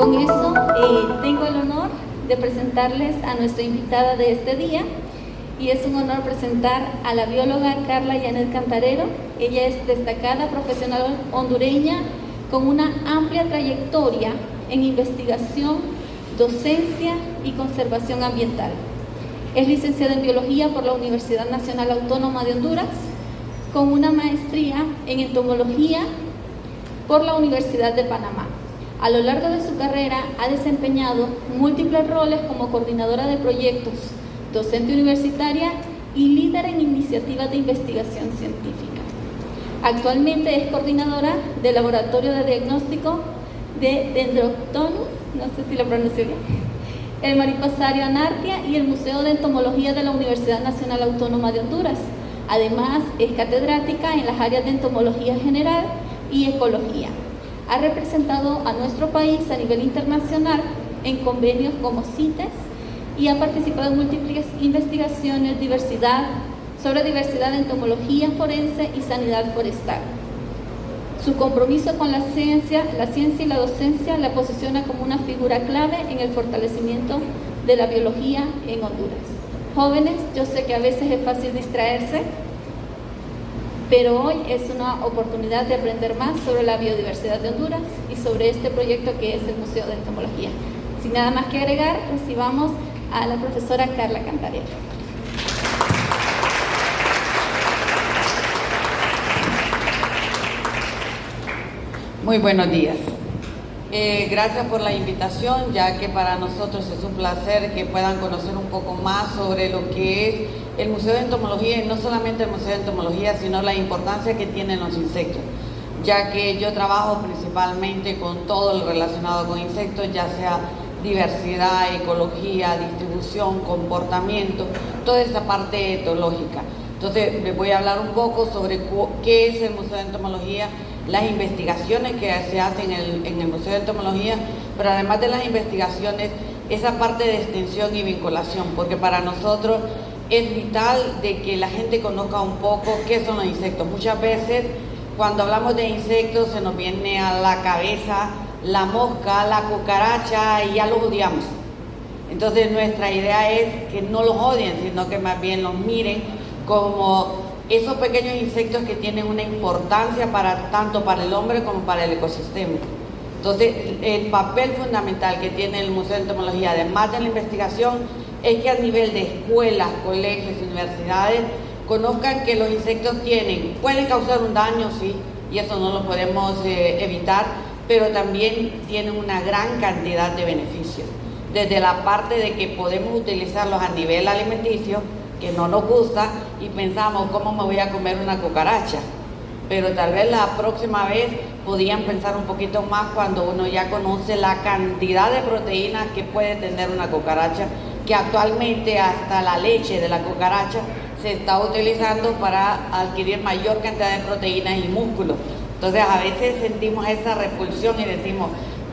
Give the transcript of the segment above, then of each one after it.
Con eso, tengo el honor de presentarles a nuestra invitada de este día, y es un honor presentar a la bióloga Carla Yanet Cantarero. Ella es destacada profesional hondureña con una amplia trayectoria en investigación, docencia y conservación ambiental. Es licenciada en Biología por la Universidad Nacional Autónoma de Honduras, con una maestría en Entomología por la Universidad de Panamá. A lo largo de su carrera ha desempeñado múltiples roles como coordinadora de proyectos, docente universitaria y líder en iniciativas de investigación científica. Actualmente es coordinadora del Laboratorio de Diagnóstico de Dendroctonus, no sé si lo pronuncio bien, el Mariposario Anartia y el Museo de Entomología de la Universidad Nacional Autónoma de Honduras. Además, es catedrática en las áreas de Entomología General y Ecología. Ha representado a nuestro país a nivel internacional en convenios como CITES y ha participado en múltiples investigaciones sobre diversidad de entomología forense y sanidad forestal. Su compromiso con la ciencia y la docencia la posiciona como una figura clave en el fortalecimiento de la biología en Honduras. Jóvenes, yo sé que a veces es fácil distraerse, pero hoy es una oportunidad de aprender más sobre la biodiversidad de Honduras y sobre este proyecto que es el Museo de Entomología. Sin nada más que agregar, recibamos a la profesora Carla Cantarero. Muy buenos días. Gracias por la invitación, ya que para nosotros es un placer que puedan conocer un poco más sobre lo que es el Museo de Entomología, y no solamente el Museo de Entomología, sino la importancia que tienen los insectos, ya que yo trabajo principalmente con todo lo relacionado con insectos, ya sea diversidad, ecología, distribución, comportamiento, toda esta parte etológica. Entonces les voy a hablar un poco sobre qué es el Museo de Entomología, las investigaciones que se hacen en el Museo de Entomología, pero además de las investigaciones, esa parte de extensión y vinculación, porque para nosotros es vital de que la gente conozca un poco qué son los insectos. Muchas veces cuando hablamos de insectos se nos viene a la cabeza la mosca, la cucaracha, y ya los odiamos. Entonces nuestra idea es que no los odien, sino que más bien los miren como esos pequeños insectos que tienen una importancia tanto para el hombre como para el ecosistema. Entonces, el papel fundamental que tiene el Museo de Entomología, además de la investigación, es que a nivel de escuelas, colegios, universidades, conozcan que los insectos pueden causar un daño, sí, y eso no lo podemos evitar, pero también tienen una gran cantidad de beneficios. Desde la parte de que podemos utilizarlos a nivel alimenticio, que no nos gusta, y pensamos, ¿cómo me voy a comer una cucaracha? Pero tal vez la próxima vez podían pensar un poquito más cuando uno ya conoce la cantidad de proteínas que puede tener una cucaracha, que actualmente hasta la leche de la cucaracha se está utilizando para adquirir mayor cantidad de proteínas y músculos. Entonces a veces sentimos esa repulsión y decimos,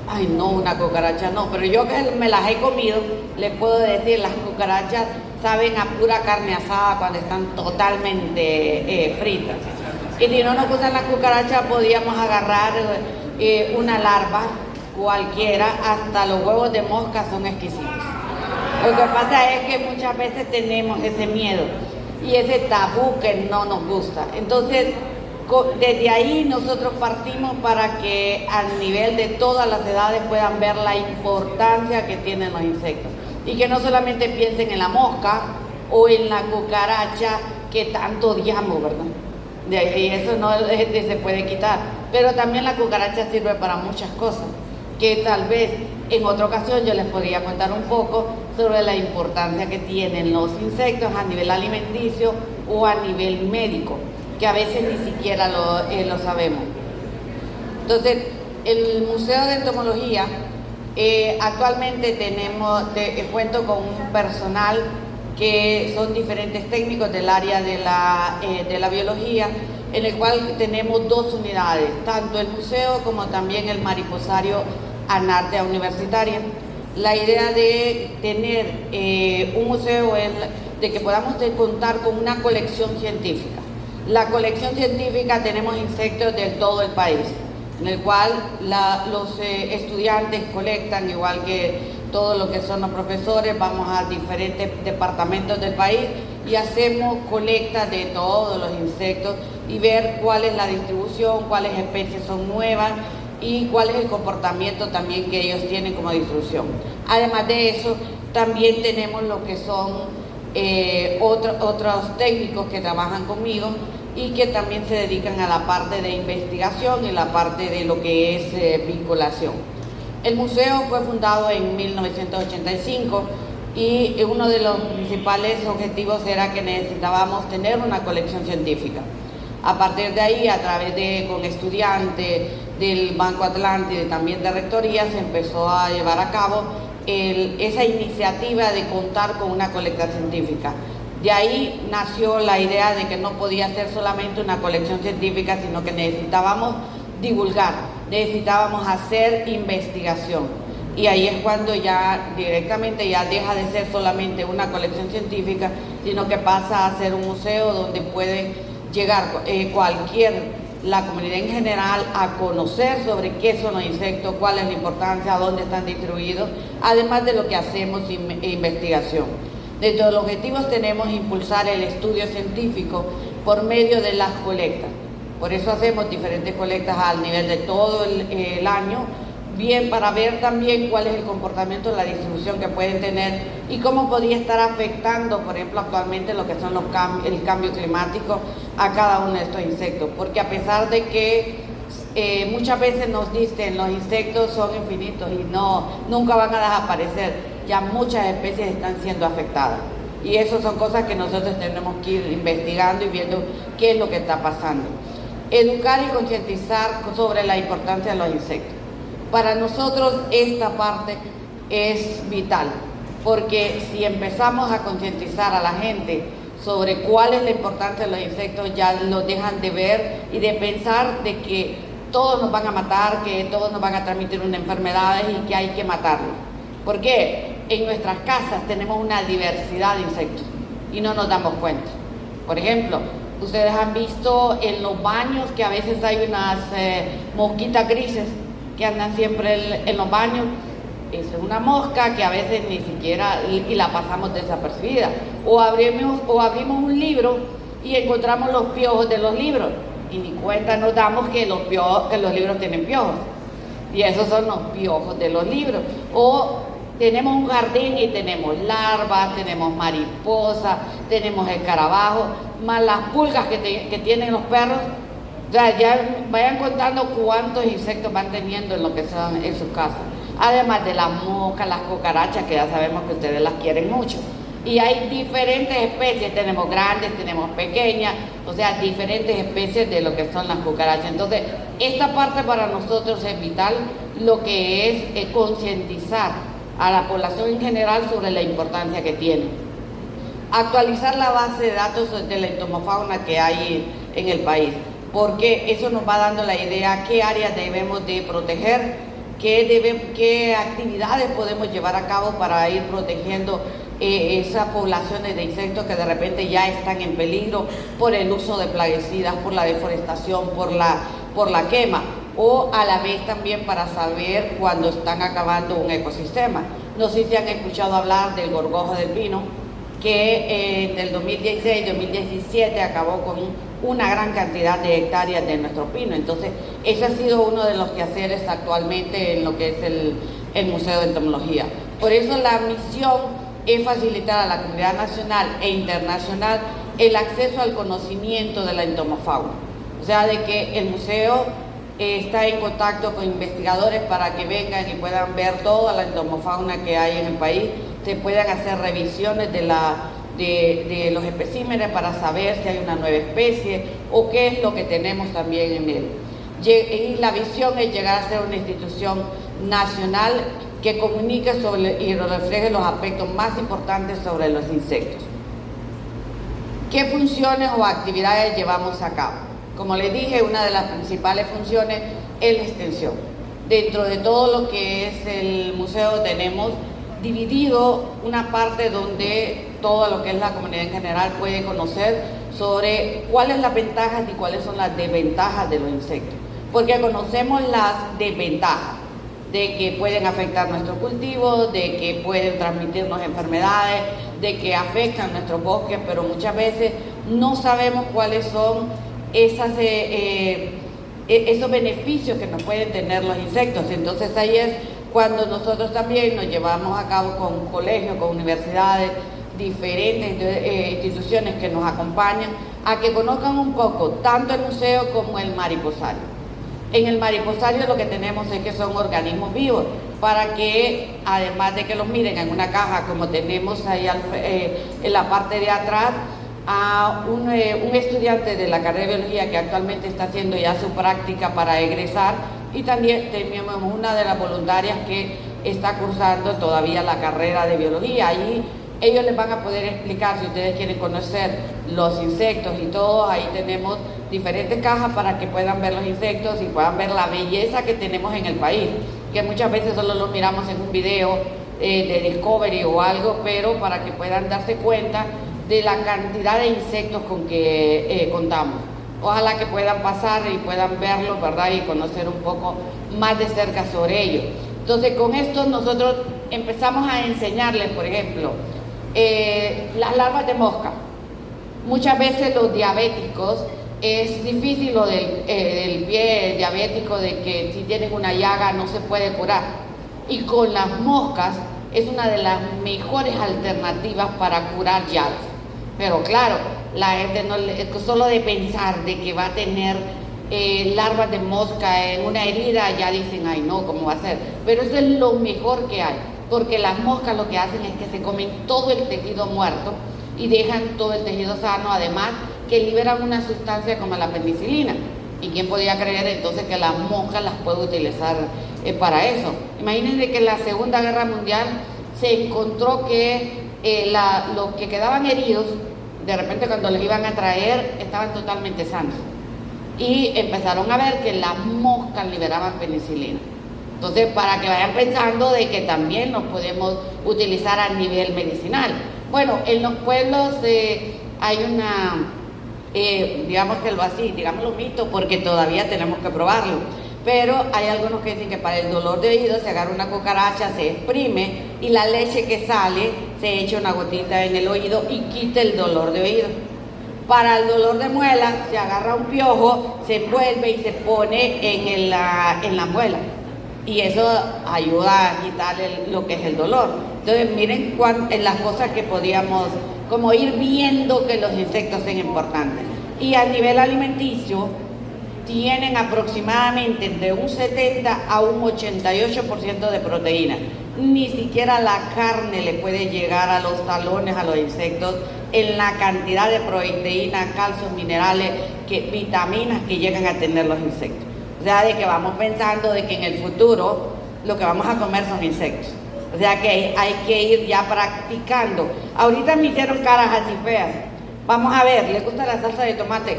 ay no, una cucaracha no, pero yo que me las he comido, les puedo decir, las cucarachas saben a pura carne asada cuando están totalmente fritas. Y si no nos gustan las cucarachas, podíamos agarrar una larva cualquiera, hasta los huevos de mosca son exquisitos. Lo que pasa es que muchas veces tenemos ese miedo y ese tabú que no nos gusta. Entonces, desde ahí nosotros partimos para que a nivel de todas las edades puedan ver la importancia que tienen los insectos. Y que no solamente piensen en la mosca o en la cucaracha que tanto odiamos, ¿verdad? De ahí eso no se puede quitar. Pero también la cucaracha sirve para muchas cosas, que tal vez en otra ocasión yo les podría contar un poco sobre la importancia que tienen los insectos a nivel alimenticio o a nivel médico, que a veces ni siquiera lo sabemos. Entonces, el Museo de Entomología, actualmente cuento con un personal que son diferentes técnicos del área de la biología, en el cual tenemos dos unidades, tanto el museo como también el Mariposario Anartia Universitaria. La idea de tener un museo es de que podamos contar con una colección científica. La colección científica tenemos insectos de todo el país, en el cual los estudiantes colectan, igual que todos los que son los profesores, vamos a diferentes departamentos del país y hacemos colecta de todos los insectos y ver cuál es la distribución, cuáles especies son nuevas y cuál es el comportamiento también que ellos tienen como distribución. Además de eso, también tenemos lo que son otros técnicos que trabajan conmigo y que también se dedican a la parte de investigación y la parte de lo que es vinculación. El museo fue fundado en 1985 y uno de los principales objetivos era que necesitábamos tener una colección científica. A partir de ahí, a través con estudiantes del Banco Atlántida y también de Rectoría, se empezó a llevar a cabo esa iniciativa de contar con una colecta científica. De ahí nació la idea de que no podía ser solamente una colección científica, sino que necesitábamos divulgar, necesitábamos hacer investigación. Y ahí es cuando ya directamente ya deja de ser solamente una colección científica, sino que pasa a ser un museo donde puede llegar la comunidad en general a conocer sobre qué son los insectos, cuál es la importancia, dónde están distribuidos, además de lo que hacemos investigación. Dentro de los objetivos tenemos impulsar el estudio científico por medio de las colectas. Por eso hacemos diferentes colectas al nivel de todo el año, bien para ver también cuál es el comportamiento, la distribución que pueden tener y cómo podría estar afectando, por ejemplo, actualmente lo que son el cambio climático a cada uno de estos insectos. Porque a pesar de que muchas veces nos dicen los insectos son infinitos y nunca van a desaparecer, ya muchas especies están siendo afectadas. Y eso son cosas que nosotros tenemos que ir investigando y viendo qué es lo que está pasando. Educar y concientizar sobre la importancia de los insectos. Para nosotros esta parte es vital, porque si empezamos a concientizar a la gente sobre cuál es la importancia de los insectos, ya lo dejan de ver y de pensar de que todos nos van a matar, que todos nos van a transmitir unas enfermedades y que hay que matarlos. ¿Por qué? En nuestras casas tenemos una diversidad de insectos y no nos damos cuenta. Por ejemplo, ustedes han visto en los baños que a veces hay unas mosquitas grises que andan siempre en los baños. Es una mosca que a veces ni siquiera y la pasamos desapercibida. O abrimos un libro y encontramos los piojos de los libros y ni cuenta nos damos que los libros tienen piojos. Y esos son los piojos de los libros. O tenemos un jardín y tenemos larvas, tenemos mariposas, tenemos escarabajos, más las pulgas que tienen los perros. O sea, ya vayan contando cuántos insectos van teniendo en lo que son en sus casas. Además de las moscas, las cucarachas, que ya sabemos que ustedes las quieren mucho. Y hay diferentes especies, tenemos grandes, tenemos pequeñas, o sea, diferentes especies de lo que son las cucarachas. Entonces, esta parte para nosotros es vital, lo que es concientizar a la población en general sobre la importancia que tiene. Actualizar la base de datos de la entomofauna que hay en el país, porque eso nos va dando la idea qué áreas debemos de proteger, qué actividades podemos llevar a cabo para ir protegiendo esas poblaciones de insectos que de repente ya están en peligro por el uso de plaguicidas, por la deforestación, por la quema, o a la vez también para saber cuando están acabando un ecosistema. No sé si han escuchado hablar del gorgojo del pino, que del 2016-2017 acabó con una gran cantidad de hectáreas de nuestro pino. Entonces, ese ha sido uno de los quehaceres actualmente en lo que es el Museo de Entomología. Por eso la misión es facilitar a la comunidad nacional e internacional el acceso al conocimiento de la entomofauna. O sea, de que el museo está en contacto con investigadores para que vengan y puedan ver toda la entomofauna que hay en el país, se puedan hacer revisiones de los especímenes para saber si hay una nueva especie o qué es lo que tenemos también en él. Y la visión es llegar a ser una institución nacional que comunique y refleje los aspectos más importantes sobre los insectos. ¿Qué funciones o actividades llevamos a cabo? Como les dije, una de las principales funciones es la extensión. Dentro de todo lo que es el museo tenemos dividido una parte donde todo lo que es la comunidad en general puede conocer sobre cuáles son las ventajas y cuáles son las desventajas de los insectos. porque conocemos las desventajas de que pueden afectar nuestros cultivos, de que pueden transmitirnos enfermedades, de que afectan nuestros bosques, pero muchas veces no sabemos cuáles son esos beneficios que nos pueden tener los insectos. Entonces ahí es cuando nosotros también nos llevamos a cabo con colegios, con universidades, diferentes instituciones que nos acompañan a que conozcan un poco tanto el museo como el mariposario. En el mariposario lo que tenemos es que son organismos vivos, para que además de que los miren en una caja, como tenemos ahí en la parte de atrás, a un estudiante de la carrera de biología que actualmente está haciendo ya su práctica para egresar, y también tenemos una de las voluntarias que está cursando todavía la carrera de biología. Allí ellos les van a poder explicar, si ustedes quieren conocer los insectos y todo, ahí tenemos diferentes cajas para que puedan ver los insectos y puedan ver la belleza que tenemos en el país, que muchas veces solo lo miramos en un video de Discovery o algo, pero para que puedan darse cuenta de la cantidad de insectos con que contamos. Ojalá que puedan pasar y puedan verlo, ¿verdad? Y conocer un poco más de cerca sobre ello. Entonces, con esto nosotros empezamos a enseñarles, por ejemplo, las larvas de mosca. Muchas veces los diabéticos, es difícil lo del pie diabético, de que si tienen una llaga no se puede curar. Y con las moscas es una de las mejores alternativas para curar llagas. Pero claro, la gente solo de pensar de que va a tener larvas de mosca en una herida, ya dicen, ay no, ¿cómo va a ser? Pero eso es lo mejor que hay, porque las moscas lo que hacen es que se comen todo el tejido muerto y dejan todo el tejido sano, además que liberan una sustancia como la penicilina. ¿Y quién podía creer entonces que las moscas las puede utilizar para eso? Imagínense que en la Segunda Guerra Mundial se encontró que los que quedaban heridos, de repente cuando les iban a traer, estaban totalmente sanos. Y empezaron a ver que las moscas liberaban penicilina. Entonces, para que vayan pensando de que también nos podemos utilizar a nivel medicinal. Bueno, en los pueblos hay una, digámoslo mito, porque todavía tenemos que probarlo. Pero hay algunos que dicen que para el dolor de oído se agarra una cucaracha, se exprime y la leche que sale se echa una gotita en el oído y quita el dolor de oído. Para el dolor de muela se agarra un piojo, se envuelve y se pone en la muela. Y eso ayuda a quitar lo que es el dolor. Entonces miren en las cosas que podíamos como ir viendo que los insectos son importantes. Y a nivel alimenticio, tienen aproximadamente entre un 70 a un 88% de proteína. Ni siquiera la carne le puede llegar a los talones a los insectos en la cantidad de proteína, calcio, minerales, vitaminas que llegan a tener los insectos. O sea, de que vamos pensando de que en el futuro lo que vamos a comer son insectos. O sea que hay que ir ya practicando. Ahorita me hicieron caras así feas. Vamos a ver, ¿les gusta la salsa de tomate?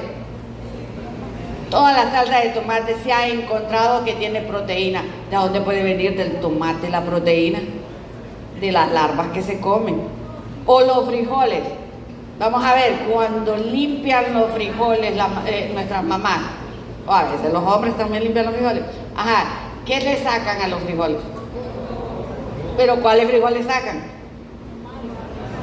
Toda la salsa de tomate se ha encontrado que tiene proteína. ¿De dónde puede venir del tomate la proteína? De las larvas que se comen. O los frijoles. Vamos a ver, cuando limpian los frijoles nuestras mamás, o a veces los hombres también limpian los frijoles. Ajá, ¿qué le sacan a los frijoles? ¿Pero cuáles frijoles sacan?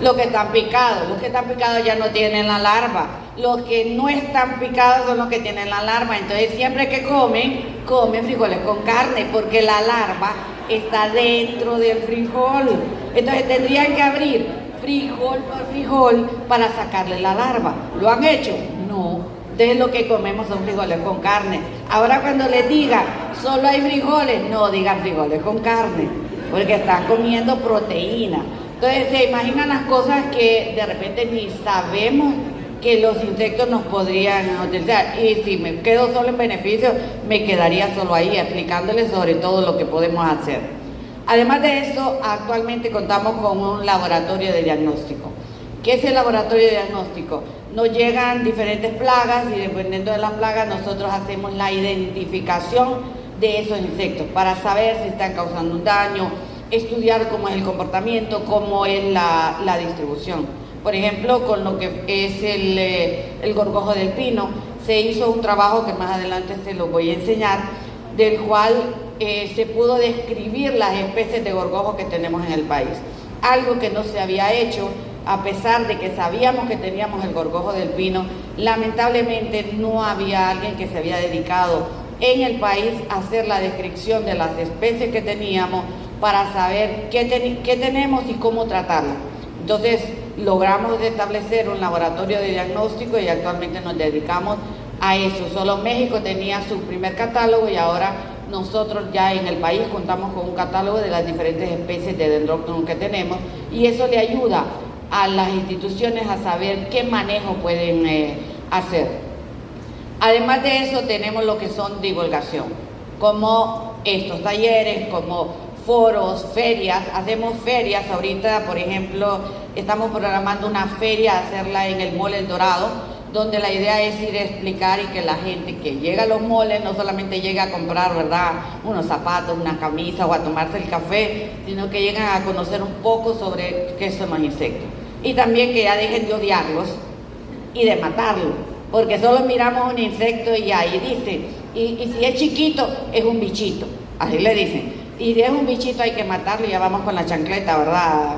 Los que están picados. Los que están picados ya no tienen la larva. Los que no están picados son los que tienen la larva. Entonces siempre que comen frijoles con carne, porque la larva está dentro del frijol. Entonces tendrían que abrir frijol por frijol para sacarle la larva. ¿Lo han hecho? No. Entonces lo que comemos son frijoles con carne. Ahora cuando les digan solo hay frijoles, no digan frijoles con carne, porque están comiendo proteína. Entonces se imaginan las cosas que de repente ni sabemos que los insectos nos podrían utilizar. Y si me quedo solo en beneficio, me quedaría solo ahí explicándoles sobre todo lo que podemos hacer. Además de eso, actualmente contamos con un laboratorio de diagnóstico. ¿Qué es el laboratorio de diagnóstico? Nos llegan diferentes plagas y dependiendo de las plagas nosotros hacemos la identificación de esos insectos para saber si están causando un daño, estudiar cómo es el comportamiento, cómo es la distribución. Por ejemplo, con lo que es el gorgojo del pino, se hizo un trabajo que más adelante se lo voy a enseñar, del cual se pudo describir las especies de gorgojo que tenemos en el país. Algo que no se había hecho, a pesar de que sabíamos que teníamos el gorgojo del pino, lamentablemente no había alguien que se había dedicado en el país a hacer la descripción de las especies que teníamos para saber qué tenemos y cómo tratarlas. Entonces logramos establecer un laboratorio de diagnóstico y actualmente nos dedicamos a eso. Solo México tenía su primer catálogo y ahora nosotros ya en el país contamos con un catálogo de las diferentes especies de Dendroctonum que tenemos, y eso le ayuda a las instituciones a saber qué manejo pueden hacer. Además de eso tenemos lo que son divulgación, como estos talleres, como foros, ferias. Hacemos ferias ahorita, por ejemplo, estamos programando una feria, hacerla en el Mall El Dorado, donde la idea es ir a explicar y que la gente que llega a los moles no solamente llega a comprar, ¿verdad?, unos zapatos, una camisa o a tomarse el café, sino que llegan a conocer un poco sobre qué son los insectos. Y también que ya dejen de odiarlos y de matarlos, porque solo miramos un insecto y ahí dicen, y si es chiquito, es un bichito, así le dicen. Y si es un bichito hay que matarlo y ya vamos con la chancleta, ¿verdad?,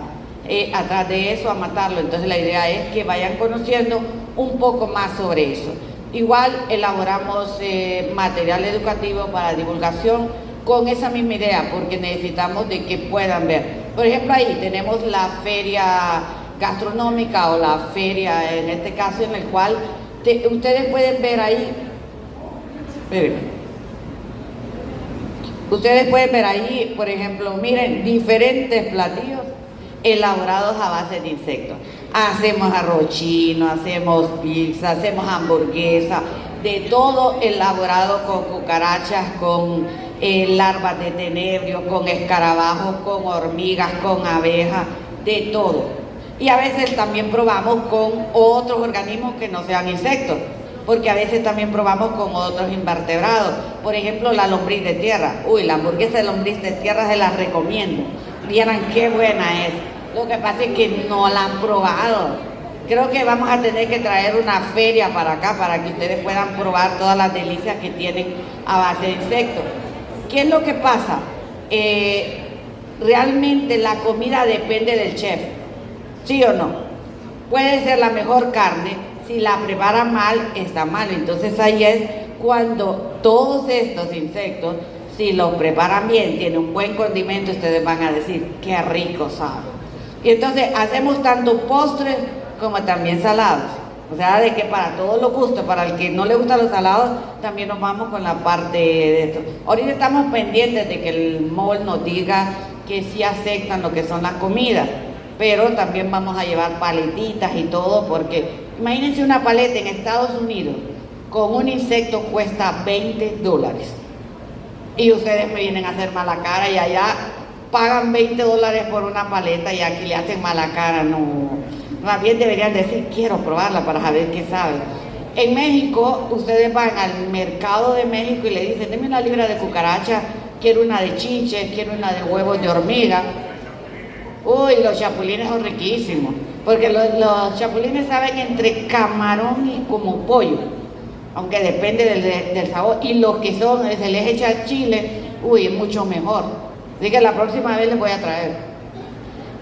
atrás de eso a matarlo. Entonces la idea es que vayan conociendo un poco más sobre eso. Igual elaboramos material educativo para divulgación con esa misma idea, porque necesitamos de que puedan ver. Por ejemplo, ahí tenemos la feria gastronómica o la feria, en este caso, en el cual ustedes pueden ver ahí, ustedes pueden ver ahí, por ejemplo, miren, diferentes platillos elaborados a base de insectos. Hacemos arroz chino, hacemos pizza, hacemos hamburguesa, de todo elaborado con cucarachas, con larvas de tenebrio, con escarabajos, con hormigas, con abejas, de todo. Y a veces también probamos con otros organismos que no sean insectos, porque a veces también probamos con otros invertebrados. Por ejemplo, la lombriz de tierra. Uy, la hamburguesa de lombriz de tierra se la recomiendo. Vieran qué buena es. Lo que pasa es que no la han probado. Creo que vamos a tener que traer una feria para acá para que ustedes puedan probar todas las delicias que tienen a base de insectos. ¿Qué es lo que pasa? Realmente la comida depende del chef, ¿sí o no? Puede ser la mejor carne, si la prepara mal, está mal. Entonces ahí es cuando todos estos insectos, si los preparan bien, tienen un buen condimento, ustedes van a decir, qué rico sabe. Y entonces hacemos tanto postres como también salados. O sea, de que para todos los gustos, para el que no le gustan los salados, también nos vamos con la parte de esto. Ahorita estamos pendientes de que el mall nos diga que sí aceptan lo que son las comidas, pero también vamos a llevar paletitas y todo, porque imagínense una paleta en Estados Unidos con un insecto cuesta $20. Y ustedes me vienen a hacer mala cara y allá pagan $20 por una paleta y aquí le hacen mala cara. No, más bien deberían decir, quiero probarla para saber qué sabe. En México, ustedes van al mercado de México y le dicen, deme una libra de cucaracha, quiero una de chinches, quiero una de huevos de hormiga. Uy, los chapulines son riquísimos, porque los chapulines saben entre camarón y como pollo, aunque depende del sabor. Y los que son, se les echa chile, uy, es mucho mejor. Así que la próxima vez les voy a traer.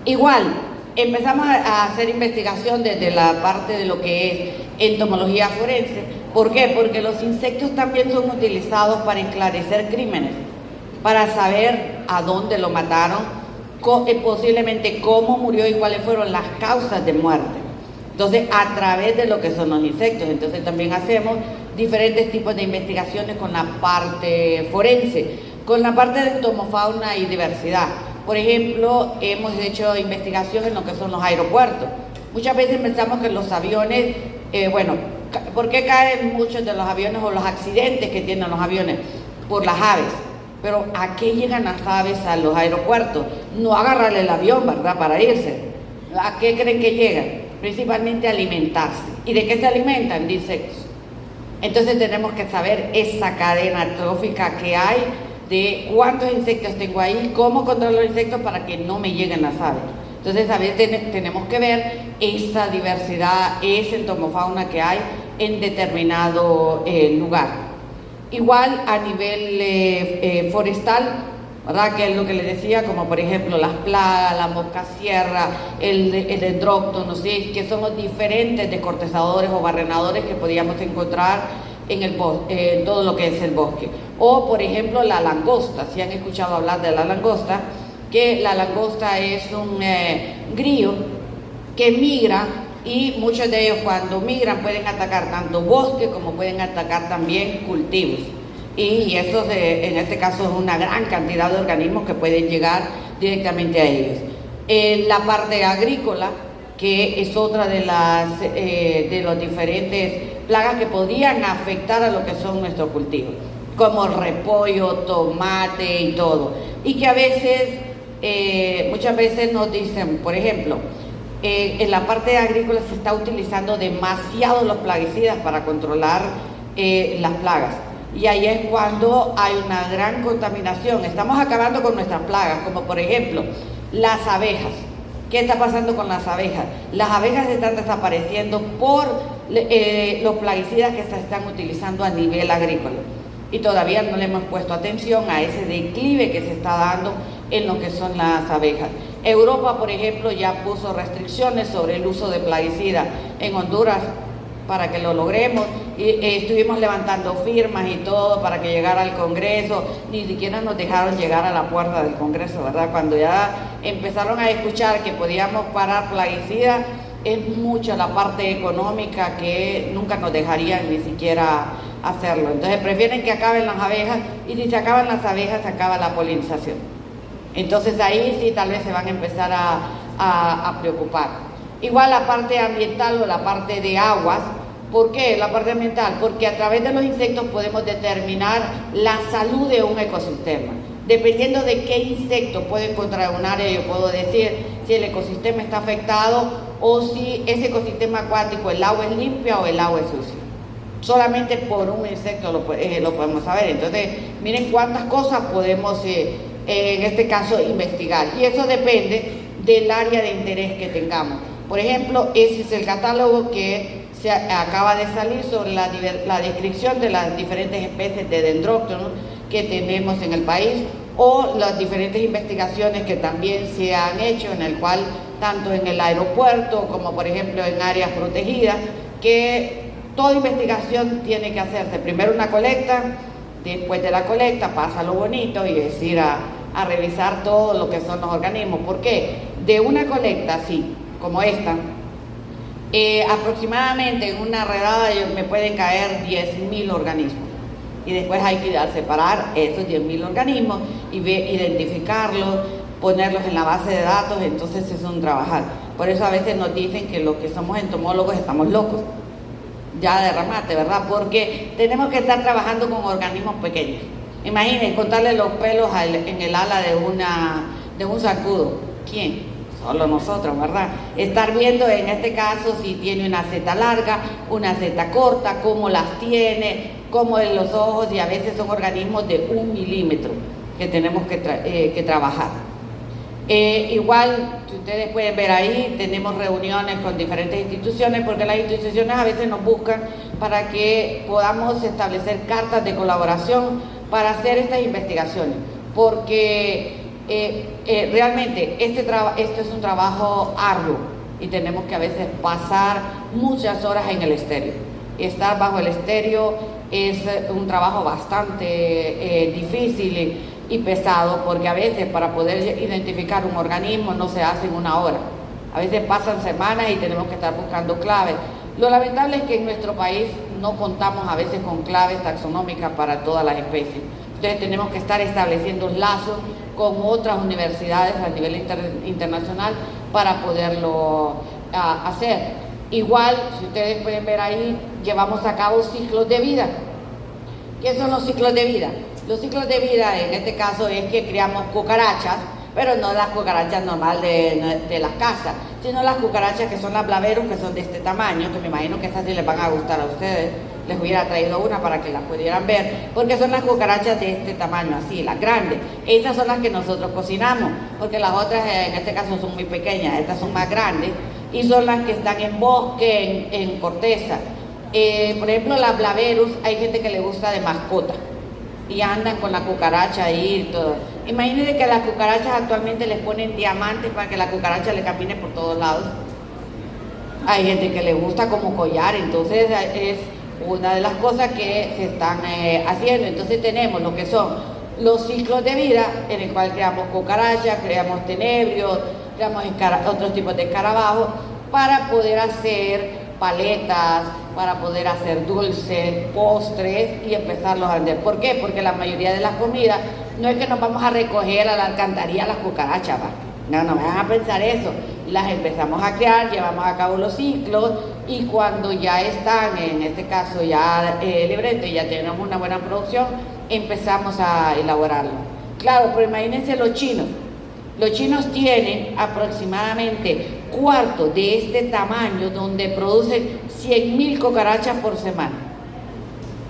Igual, empezamos a hacer investigación desde la parte de lo que es entomología forense. ¿Por qué? Porque los insectos también son utilizados para esclarecer crímenes, para saber a dónde lo mataron, posiblemente cómo murió y cuáles fueron las causas de muerte. Entonces, a través de lo que son los insectos. Entonces, también hacemos diferentes tipos de investigaciones con la parte forense, con la parte de entomofauna y diversidad. Por ejemplo, hemos hecho investigación en lo que son los aeropuertos. Muchas veces pensamos que los aviones, ¿por qué caen muchos de los aviones o los accidentes que tienen los aviones? Por las aves. Pero ¿a qué llegan las aves a los aeropuertos? No a agarrarle el avión, ¿verdad?, para irse. ¿A qué creen que llegan? Principalmente a alimentarse. ¿Y de qué se alimentan? De insectos. Entonces tenemos que saber esa cadena trófica que hay, de cuántos insectos tengo ahí, cómo controlo los insectos para que no me lleguen las aves. Entonces a veces tenemos que ver esa diversidad, esa entomofauna que hay en determinado lugar. Igual a nivel forestal, ¿verdad? Que es lo que les decía, como por ejemplo las plagas, la moscasierra, el dendróctono, ¿sí? Que son los diferentes descortezadores o barrenadores que podíamos encontrar en todo lo que es el bosque. O por ejemplo la langosta, si han escuchado hablar de la langosta, que la langosta es un grillo que migra, y muchos de ellos cuando migran pueden atacar tanto bosque como pueden atacar también cultivos. Y eso en este caso es una gran cantidad de organismos que pueden llegar directamente a ellos. La parte agrícola, que es otra de las diferentes plagas que podrían afectar a lo que son nuestros cultivos, como repollo, tomate y todo. Y que a veces, muchas veces nos dicen, por ejemplo, en la parte agrícola se está utilizando demasiado los plaguicidas para controlar las plagas. Y ahí es cuando hay una gran contaminación. Estamos acabando con nuestras plagas, como por ejemplo las abejas. ¿Qué está pasando con las abejas? Las abejas están desapareciendo por los plaguicidas que se están utilizando a nivel agrícola. Y todavía no le hemos puesto atención a ese declive que se está dando en lo que son las abejas. Europa, por ejemplo, ya puso restricciones sobre el uso de plaguicidas. En Honduras, para que lo logremos, y estuvimos levantando firmas y todo para que llegara al Congreso. Ni siquiera nos dejaron llegar a la puerta del Congreso, ¿verdad? Cuando ya empezaron a escuchar que podíamos parar plaguicidas, es mucha la parte económica que nunca nos dejarían ni siquiera hacerlo. Entonces prefieren que acaben las abejas, y si se acaban las abejas se acaba la polinización. Entonces ahí sí tal vez se van a empezar a preocupar. Igual la parte ambiental o la parte de aguas. ¿Por qué la parte ambiental? Porque a través de los insectos podemos determinar la salud de un ecosistema. Dependiendo de qué insecto puedo encontrar en un área, yo puedo decir si el ecosistema está afectado o si ese ecosistema acuático, el agua es limpia o el agua es sucia. Solamente por un insecto lo podemos saber. Entonces, miren cuántas cosas podemos, en este caso, investigar. Y eso depende del área de interés que tengamos. Por ejemplo, ese es el catálogo que se acaba de salir sobre la descripción de las diferentes especies de dendróctonos que tenemos en el país, o las diferentes investigaciones que también se han hecho, en el cual, tanto en el aeropuerto como por ejemplo en áreas protegidas, que toda investigación tiene que hacerse primero una colecta, después de la colecta pasa lo bonito y es ir a revisar todo lo que son los organismos. ¿Por qué? De una colecta así como esta, aproximadamente en una redada me pueden caer 10.000 organismos, y después hay que separar esos 10.000 organismos y identificarlos, ponerlos en la base de datos. Entonces es un trabajar. Por eso a veces nos dicen que los que somos entomólogos estamos locos, ya de remate, ¿verdad? Porque tenemos que estar trabajando con organismos pequeños. Imaginen contarle los pelos en el ala de un zancudo. ¿Quién? Solo nosotros, ¿verdad? Estar viendo en este caso si tiene una seta larga, una seta corta, cómo las tiene, cómo en los ojos, y a veces son organismos de 1 milímetro que tenemos que trabajar. Igual, si ustedes pueden ver ahí, tenemos reuniones con diferentes instituciones, porque las instituciones a veces nos buscan para que podamos establecer cartas de colaboración para hacer estas investigaciones, porque realmente este es un trabajo arduo y tenemos que a veces pasar muchas horas en el estéreo. Estar bajo el estéreo es un trabajo bastante difícil y pesado, porque a veces para poder identificar un organismo no se hace en una hora. A veces pasan semanas y tenemos que estar buscando claves. Lo lamentable es que en nuestro país no contamos a veces con claves taxonómicas para todas las especies. Entonces tenemos que estar estableciendo lazos con otras universidades a nivel internacional para poderlo hacer. Igual, si ustedes pueden ver ahí, llevamos a cabo ciclos de vida. ¿Qué son los ciclos de vida? Los ciclos de vida en este caso es que criamos cucarachas, pero no las cucarachas normales de las casas, sino las cucarachas que son las blaveros, que son de este tamaño, que me imagino que estas sí les van a gustar a ustedes. Les hubiera traído una para que las pudieran ver, porque son las cucarachas de este tamaño, así, las grandes. Esas son las que nosotros cocinamos, porque las otras en este caso son muy pequeñas, estas son más grandes, y son las que están en bosque, en corteza. Por ejemplo, la Blaverus, hay gente que le gusta de mascota y andan con la cucaracha ahí y todo. Imagínense que las cucarachas actualmente les ponen diamantes para que la cucaracha le camine por todos lados. Hay gente que le gusta como collar, entonces es una de las cosas que se están haciendo. Entonces tenemos lo que son los ciclos de vida, en el cual creamos cucarachas, creamos tenebrios, creamos otros tipos de escarabajos para poder hacer paletas, para poder hacer dulces, postres y empezarlos a vender. ¿Por qué? Porque la mayoría de las comidas no es que nos vamos a recoger a la alcantarilla las cucarachas, ¿va? No van a pensar eso. Las empezamos a crear, llevamos a cabo los ciclos y cuando ya están, en este caso ya libretos y ya tenemos una buena producción, empezamos a elaborarlo. Claro, pero imagínense los chinos. Los chinos tienen aproximadamente cuarto de este tamaño donde producen 100.000 cucarachas por semana.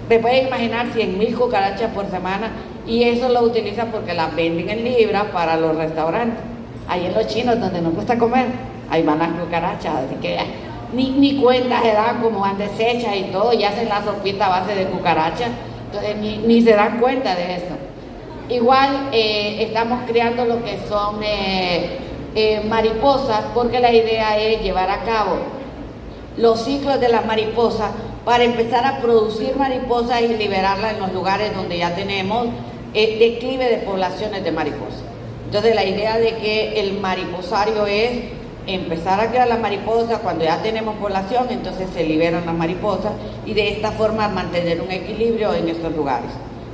¿Se pueden imaginar 100.000 cucarachas por semana? Y eso lo utilizan porque las venden en libras para los restaurantes. Ahí en los chinos donde nos gusta comer, ahí van las cucarachas, así que ni cuenta se dan como van deshechas y todo, y hacen la sopita a base de cucarachas, entonces ni se dan cuenta de eso. Igual estamos creando lo que son mariposas, porque la idea es llevar a cabo los ciclos de las mariposas para empezar a producir mariposas y liberarlas en los lugares donde ya tenemos declive de poblaciones de mariposas. Entonces la idea de que el mariposario es empezar a crear las mariposas cuando ya tenemos población, entonces se liberan las mariposas y de esta forma mantener un equilibrio en estos lugares.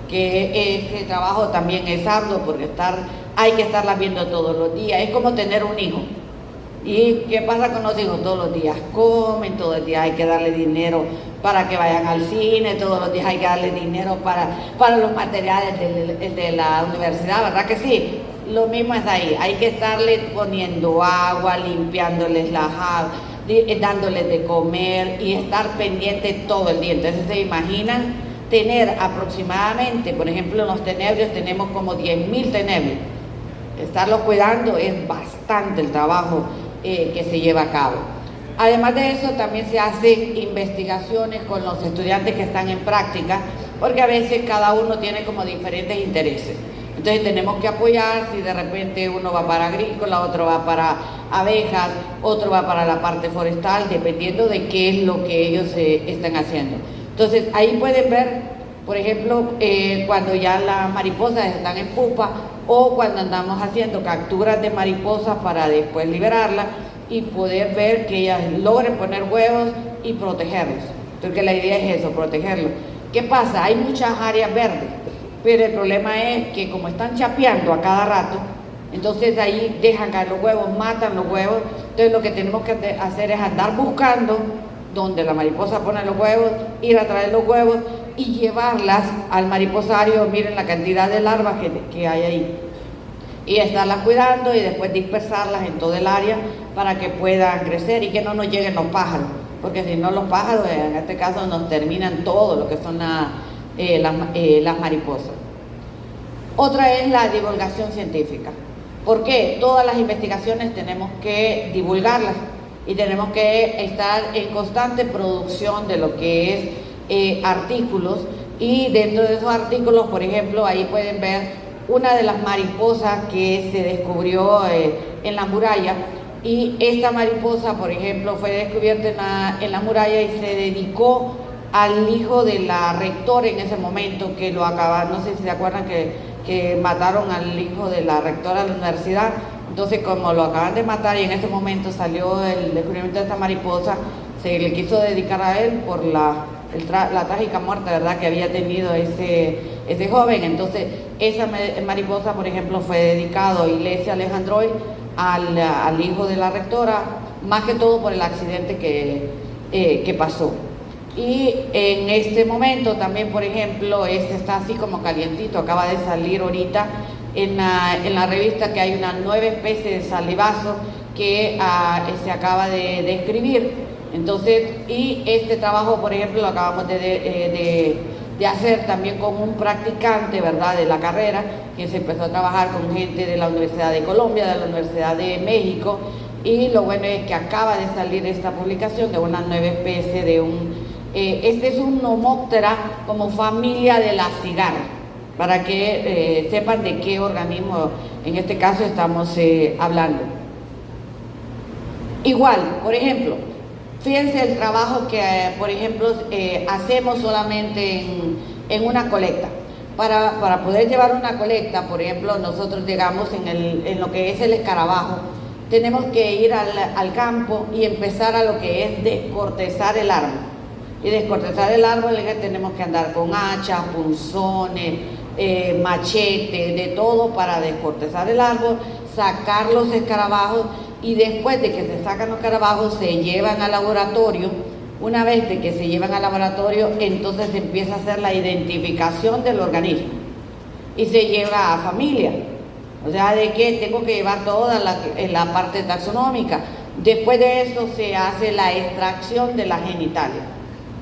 Que este trabajo también es arduo porque hay que estarlas viendo todos los días, es como tener un hijo. ¿Y qué pasa con los hijos? Todos los días comen, todos los días hay que darle dinero para que vayan al cine, todos los días hay que darle dinero para los materiales de la universidad, ¿verdad que sí? Lo mismo es ahí, hay que estarle poniendo agua, limpiándoles las aguas, dándoles de comer y estar pendiente todo el día. Entonces se imaginan tener aproximadamente, por ejemplo en los tenebrios tenemos como 10.000 tenebrios. Estarlos cuidando es bastante el trabajo que se lleva a cabo. Además de eso también se hacen investigaciones con los estudiantes que están en práctica, porque a veces cada uno tiene como diferentes intereses. Entonces tenemos que apoyar, si de repente uno va para agrícola, otro va para abejas, otro va para la parte forestal, dependiendo de qué es lo que ellos están haciendo. Entonces ahí pueden ver, por ejemplo, cuando ya las mariposas están en pupa o cuando andamos haciendo capturas de mariposas para después liberarlas y poder ver que ellas logren poner huevos y protegerlos. Porque la idea es eso, protegerlos. ¿Qué pasa? Hay muchas áreas verdes, pero el problema es que como están chapeando a cada rato, entonces ahí dejan caer los huevos, matan los huevos. Entonces lo que tenemos que hacer es andar buscando donde la mariposa pone los huevos, ir a traer los huevos y llevarlas al mariposario. Miren la cantidad de larvas que hay ahí. Y estarlas cuidando y después dispersarlas en todo el área para que puedan crecer y que no nos lleguen los pájaros. Porque si no, los pájaros en este caso nos terminan todo lo que son las mariposas. Otra es la divulgación científica. ¿Por qué? Todas las investigaciones tenemos que divulgarlas y tenemos que estar en constante producción de lo que es artículos, y dentro de esos artículos, por ejemplo, ahí pueden ver una de las mariposas que se descubrió en la muralla, y esta mariposa, por ejemplo, fue descubierta en la muralla y se dedicó al hijo de la rectora en ese momento, que lo acabaron, no sé si se acuerdan que mataron al hijo de la rectora de la universidad. Entonces, como lo acaban de matar y en ese momento salió el descubrimiento de esta mariposa, se le quiso dedicar a él por la trágica muerte, ¿verdad?, que había tenido ese joven. Entonces, esa mariposa, por ejemplo, fue dedicado a Iglesia Alejandroy, al hijo de la rectora, más que todo por el accidente que pasó. Y en este momento también, por ejemplo, este está así como calientito, acaba de salir ahorita en la revista, que hay una nueva especie de salivazo que se acaba de describir. Entonces, y este trabajo, por ejemplo, lo acabamos de hacer también con un practicante, ¿verdad?, de la carrera, que se empezó a trabajar con gente de la Universidad de Colombia, de la Universidad de México, y lo bueno es que acaba de salir esta publicación de una nueva especie de un Este es un Nomoptera como familia de la cigarra, para que sepan de qué organismo en este caso estamos hablando. Igual, por ejemplo, fíjense el trabajo que, por ejemplo, hacemos solamente en una colecta. Para poder llevar una colecta, por ejemplo, nosotros llegamos en lo que es el escarabajo, tenemos que ir al campo y empezar a lo que es descortezar el árbol. Y descortezar el árbol es que tenemos que andar con hachas, punzones, machetes, de todo para descortezar el árbol, sacar los escarabajos, y después de que se sacan los escarabajos se llevan al laboratorio. Una vez de que se llevan al laboratorio, entonces se empieza a hacer la identificación del organismo y se lleva a familia. O sea, de que tengo que llevar toda la parte taxonómica. Después de eso se hace la extracción de la genitalia.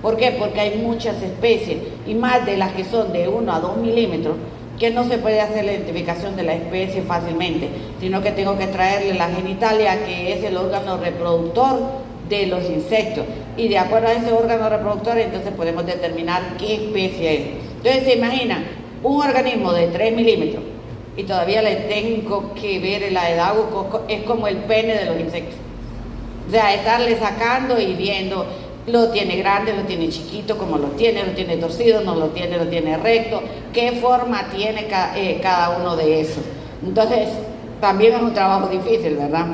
¿Por qué? Porque hay muchas especies, y más de las que son de 1 a 2 milímetros, que no se puede hacer la identificación de la especie fácilmente, sino que tengo que traerle la genitalia, que es el órgano reproductor de los insectos, y de acuerdo a ese órgano reproductor entonces podemos determinar qué especie es. Entonces se imaginan un organismo de 3 milímetros y todavía le tengo que ver la edad, es como el pene de los insectos. O sea, estarle sacando y viendo, lo tiene grande, lo tiene chiquito, como lo tiene torcido, no lo tiene recto, qué forma tiene cada uno de esos. Entonces, también es un trabajo difícil, ¿verdad?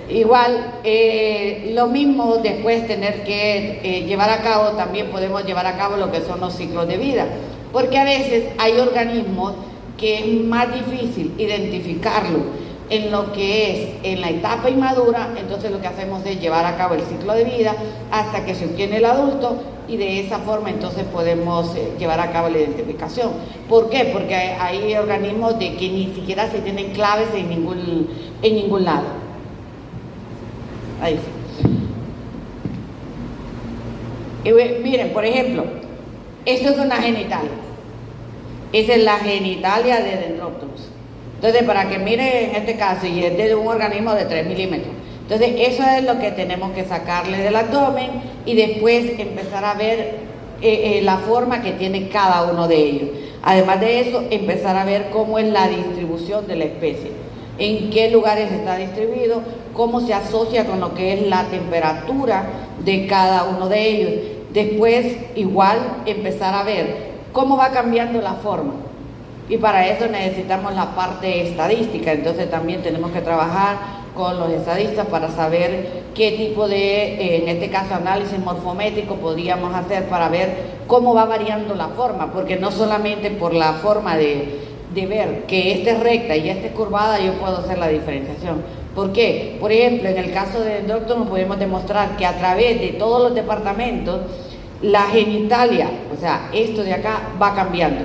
Igual, lo mismo después tener que llevar a cabo, también podemos llevar a cabo lo que son los ciclos de vida, porque a veces hay organismos que es más difícil identificarlo en lo que es en la etapa inmadura. Entonces lo que hacemos es llevar a cabo el ciclo de vida hasta que se obtiene el adulto, y de esa forma entonces podemos llevar a cabo la identificación. ¿Por qué? Porque hay organismos de que ni siquiera se tienen claves en ningún lado. Ahí sí. Y miren, por ejemplo, esto es una genitalia. Esa es la genitalia de Dendroctonus. Entonces, para que miren en este caso, y es de un organismo de 3 milímetros. Entonces, eso es lo que tenemos que sacarle del abdomen, y después empezar a ver la forma que tiene cada uno de ellos. Además de eso, empezar a ver cómo es la distribución de la especie, en qué lugares está distribuido, cómo se asocia con lo que es la temperatura de cada uno de ellos. Después, igual, empezar a ver cómo va cambiando la forma. Y para eso necesitamos la parte estadística. Entonces también tenemos que trabajar con los estadistas para saber qué tipo de, en este caso, análisis morfométrico podríamos hacer para ver cómo va variando la forma, porque no solamente por la forma de ver que esta es recta y esta es curvada yo puedo hacer la diferenciación. ¿Por qué? Por ejemplo, en el caso de Dendroctonus podemos demostrar que a través de todos los departamentos la genitalia, o sea, esto de acá va cambiando.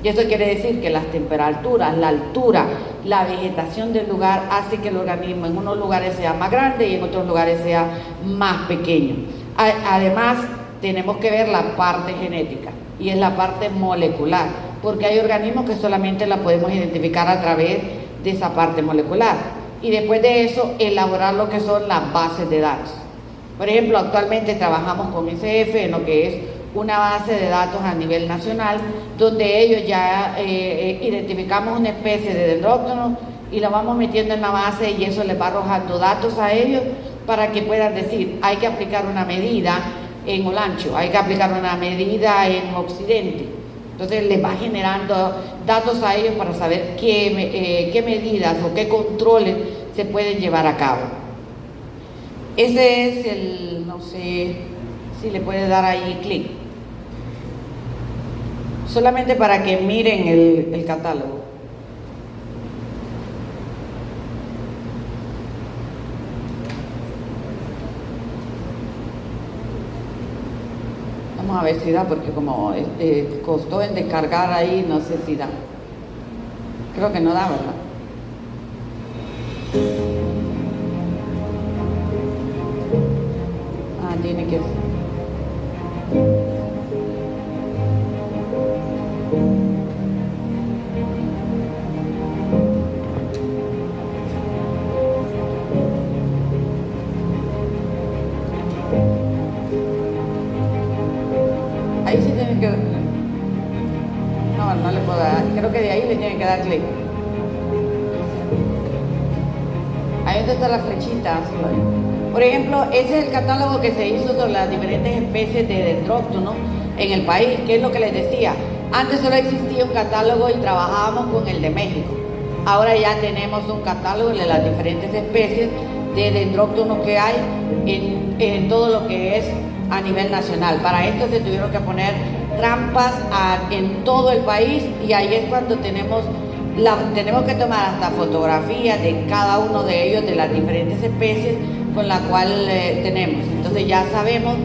Y eso quiere decir que las temperaturas, la altura, la vegetación del lugar hace que el organismo en unos lugares sea más grande y en otros lugares sea más pequeño. Además, tenemos que ver la parte genética, y es la parte molecular, porque hay organismos que solamente la podemos identificar a través de esa parte molecular. Y después de eso, elaborar lo que son las bases de datos. Por ejemplo, actualmente trabajamos con ICF en lo que es una base de datos a nivel nacional, donde ellos ya identificamos una especie de Dendroctonus y la vamos metiendo en la base, y eso les va arrojando datos a ellos para que puedan decir, hay que aplicar una medida en Olancho, hay que aplicar una medida en Occidente. Entonces les va generando datos a ellos para saber qué medidas o qué controles se pueden llevar a cabo. Ese es el, no sé si le puede dar ahí clic, solamente para que miren el catálogo. Vamos a ver si da, porque como costó en descargar ahí, no sé si da. Creo que no da, ¿verdad? Tiene que ser. no le puedo dar, creo que de ahí le tienen que dar clic. Ahí donde está la flechita. Por ejemplo, ese es el catálogo que se hizo sobre las diferentes especies de dendróctonos en el país, que es lo que les decía. Antes solo existía un catálogo y trabajábamos con el de México. Ahora ya tenemos un catálogo de las diferentes especies de dendróctonos que hay en todo lo que es a nivel nacional. Para esto se tuvieron que poner trampas en todo el país, y ahí es cuando tenemos que tomar hasta fotografías de cada uno de ellos, de las diferentes especies con la cual tenemos. Entonces ya sabemos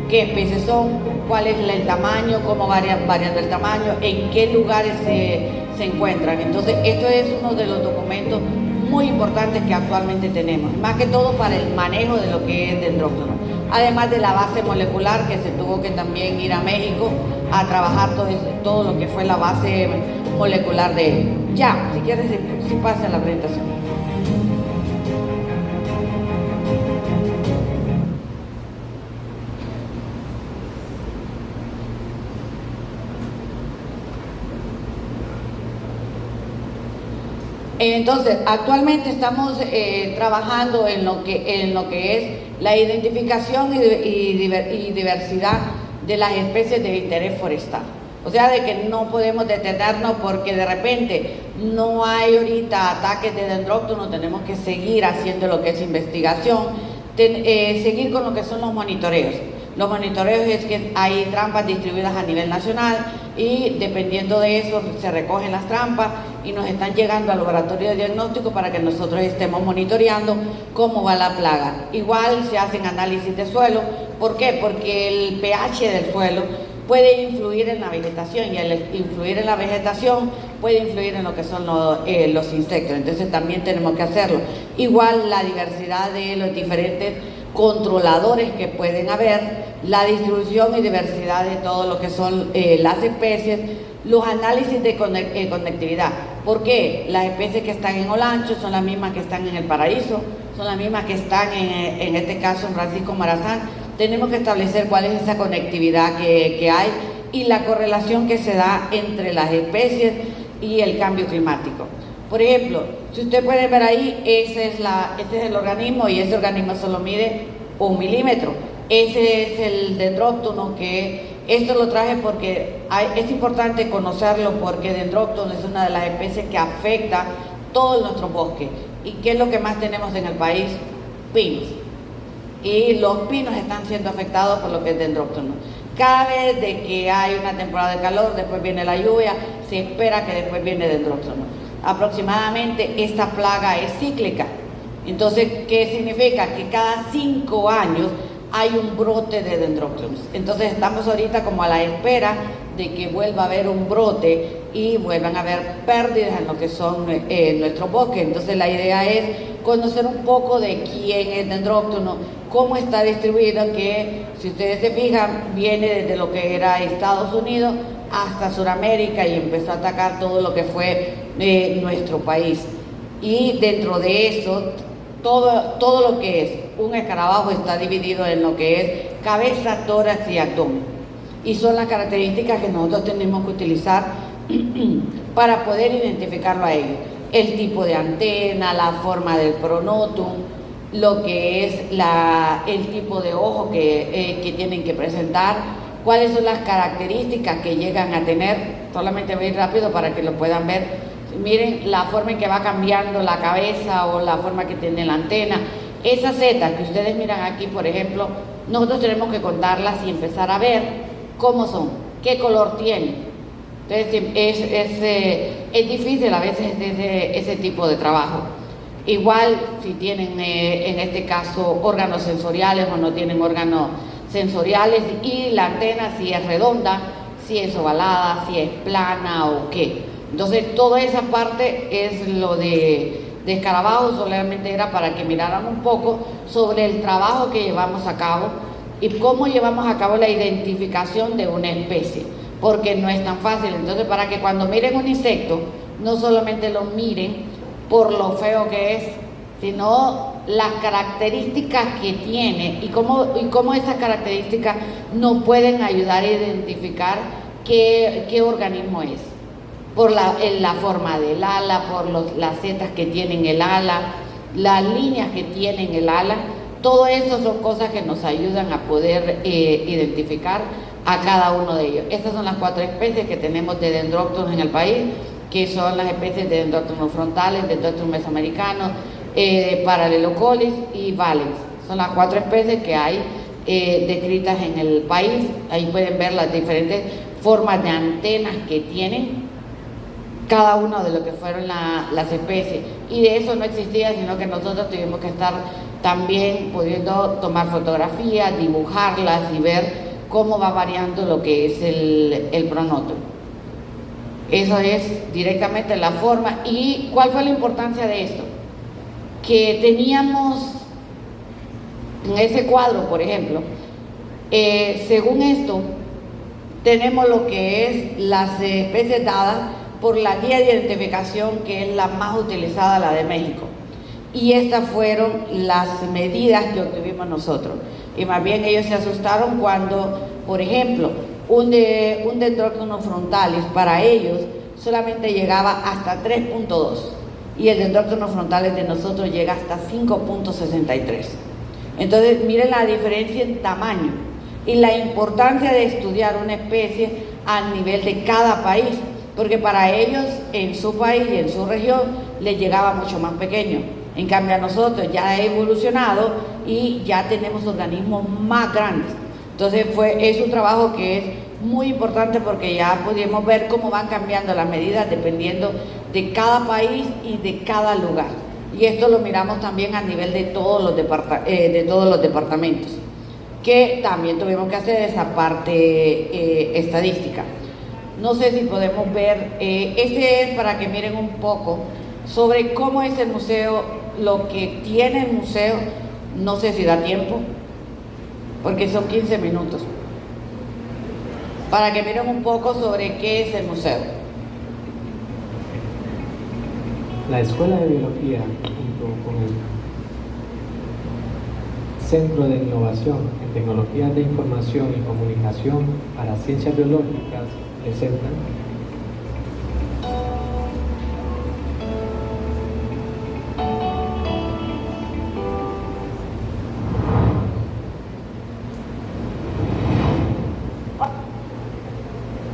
qué especies son, cuál es el tamaño, cómo variando el tamaño, en qué lugares se encuentran. Entonces esto es uno de los documentos muy importantes que actualmente tenemos, más que todo para el manejo de lo que es dendróctono. Además de la base molecular, que se tuvo que también ir a México a trabajar todo lo que fue la base molecular de ellos. Ya, si quieres, si pasa la presentación. Entonces, actualmente estamos trabajando en lo que es la identificación y diversidad de las especies de interés forestal. O sea, de que no podemos detenernos porque de repente no hay ahorita ataques de dendróctonos, tenemos que seguir haciendo lo que es investigación, seguir con lo que son los monitoreos. Los monitoreos es que hay trampas distribuidas a nivel nacional y dependiendo de eso se recogen las trampas y nos están llegando al laboratorio de diagnóstico para que nosotros estemos monitoreando cómo va la plaga. Igual se hacen análisis de suelo. ¿Por qué? Porque el pH del suelo puede influir en la vegetación y al influir en la vegetación puede influir en lo que son los insectos. Entonces también tenemos que hacerlo. Igual la diversidad de los diferentes controladores que pueden haber, la distribución y diversidad de todo lo que son las especies, los análisis de conectividad. ¿Por qué? Las especies que están en Olancho son las mismas que están en El Paraíso, son las mismas que están en este caso en Francisco Morazán. Tenemos que establecer cuál es esa conectividad que hay y la correlación que se da entre las especies y el cambio climático. Por ejemplo, si usted puede ver ahí, este es el organismo y ese organismo solo mide 1 milímetro. Ese es el dendróctono, que esto lo traje porque es importante conocerlo porque dendróctono es una de las especies que afecta todo nuestro bosque. ¿Y qué es lo que más tenemos en el país? Pinos. Y los pinos están siendo afectados por lo que es dendróctono. Cada vez de que hay una temporada de calor, después viene la lluvia, se espera que después viene dendróctono. Aproximadamente esta plaga es cíclica. Entonces, ¿qué significa? Que cada 5 años hay un brote de dendróctonos. Entonces estamos ahorita como a la espera de que vuelva a haber un brote y vuelvan a haber pérdidas en lo que son nuestros bosques. Entonces la idea es conocer un poco de quién es dendróctono, cómo está distribuido, que si ustedes se fijan viene desde lo que era Estados Unidos hasta Sudamérica y empezó a atacar todo lo que fue nuestro país. Y dentro de eso, todo lo que es un escarabajo está dividido en lo que es cabeza, tórax y abdomen. Y son las características que nosotros tenemos que utilizar para poder identificarlo a ellos. El tipo de antena, la forma del pronotum, lo que es el tipo de ojo que tienen que presentar, cuáles son las características que llegan a tener. Solamente voy a ir rápido para que lo puedan ver. Miren la forma en que va cambiando la cabeza o la forma que tiene la antena. Esas setas que ustedes miran aquí, por ejemplo, nosotros tenemos que contarlas y empezar a ver cómo son, qué color tienen. Entonces es difícil a veces ese tipo de trabajo. Igual si tienen en este caso órganos sensoriales o no tienen órganos sensoriales, y la antena si es redonda, si es ovalada, si es plana o qué. Entonces toda esa parte es lo de escarabajos. Solamente era para que miraran un poco sobre el trabajo que llevamos a cabo y cómo llevamos a cabo la identificación de una especie, porque no es tan fácil. Entonces, para que cuando miren un insecto no solamente lo miren por lo feo que es, sino las características que tiene y cómo esas características nos pueden ayudar a identificar qué organismo es. por la forma del ala, por las setas que tienen el ala, las líneas que tienen el ala. Todo eso son cosas que nos ayudan a poder identificar a cada uno de ellos. Estas son las 4 especies que tenemos de dendróctonos en el país, que son las especies de dendróctonos frontales, dendróctonos mesoamericanos, Parallelocolis y Valens. Son las 4 especies que hay descritas en el país. Ahí pueden ver las diferentes formas de antenas que tienen cada uno de lo que fueron las especies, y de eso no existía, sino que nosotros tuvimos que estar también pudiendo tomar fotografías, dibujarlas y ver cómo va variando lo que es el pronoto. Eso es directamente la forma. ¿Y cuál fue la importancia de esto? Que teníamos en ese cuadro, por ejemplo, según esto, tenemos lo que es las especies dadas por la guía de identificación, que es la más utilizada, la de México. Y estas fueron las medidas que obtuvimos nosotros. Y más bien ellos se asustaron cuando, por ejemplo, un dendróctono frontalis para ellos solamente llegaba hasta 3.2 y el dendróctono frontalis de nosotros llega hasta 5.63. Entonces miren la diferencia en tamaño y la importancia de estudiar una especie a nivel de cada país, porque para ellos en su país y en su región les llegaba mucho más pequeño. En cambio a nosotros ya ha evolucionado y ya tenemos organismos más grandes. Entonces es un trabajo que es muy importante, porque ya pudimos ver cómo van cambiando las medidas dependiendo de cada país y de cada lugar. Y esto lo miramos también a nivel de todos los departamentos, que también tuvimos que hacer esa parte estadística. No sé si podemos ver, este es para que miren un poco sobre cómo es el museo, lo que tiene el museo. No sé si da tiempo, porque son 15 minutos, para que miren un poco sobre qué es el museo. La Escuela de Biología, junto con el Centro de Innovación en Tecnologías de Información y Comunicación para Ciencias Biológicas, presentan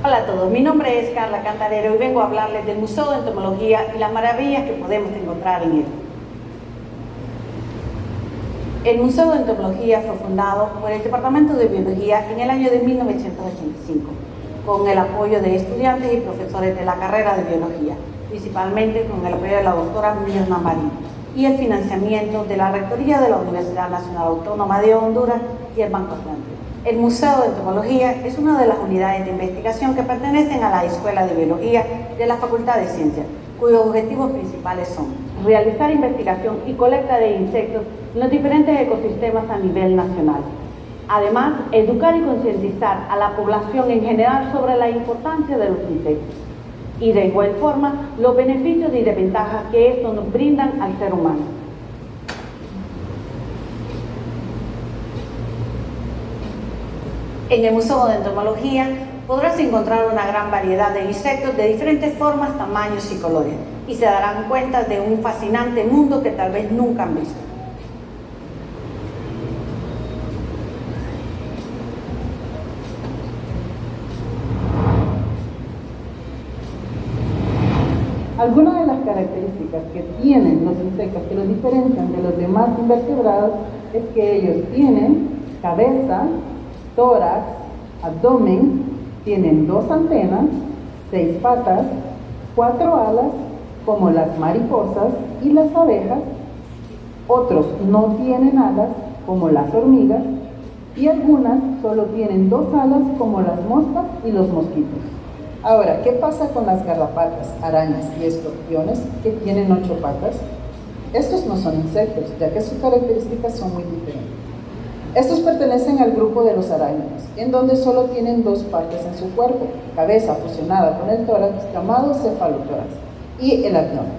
Hola a todos, mi nombre es Carla Cantarero y vengo a hablarles del Museo de Entomología y las maravillas que podemos encontrar en él. El Museo de Entomología fue fundado por el Departamento de Biología en el año de 1985, con el apoyo de estudiantes y profesores de la carrera de Biología, principalmente con el apoyo de la doctora Mirna Marín, y el financiamiento de la Rectoría de la Universidad Nacional Autónoma de Honduras y el Banco Atlántico. El Museo de Entomología es una de las unidades de investigación que pertenecen a la Escuela de Biología de la Facultad de Ciencias, cuyos objetivos principales son realizar investigación y colecta de insectos en los diferentes ecosistemas a nivel nacional. Además, educar y concientizar a la población en general sobre la importancia de los insectos y de igual forma los beneficios y desventajas que estos nos brindan al ser humano. En el Museo de Entomología podrás encontrar una gran variedad de insectos de diferentes formas, tamaños y colores, y se darán cuenta de un fascinante mundo que tal vez nunca han visto. Algunas de las características que tienen los insectos que los diferencian de los demás invertebrados es que ellos tienen cabeza, tórax, abdomen, tienen 2 antenas, 6 patas, 4 alas, como las mariposas y las abejas. Otros no tienen alas, como las hormigas, y algunas solo tienen 2 alas, como las moscas y los mosquitos. Ahora, ¿qué pasa con las garrapatas, arañas y escorpiones que tienen 8 patas? Estos no son insectos, ya que sus características son muy diferentes. Estos pertenecen al grupo de los arácnidos, en donde solo tienen 2 partes en su cuerpo, cabeza fusionada con el tórax, llamado cefalotórax, y el abdomen.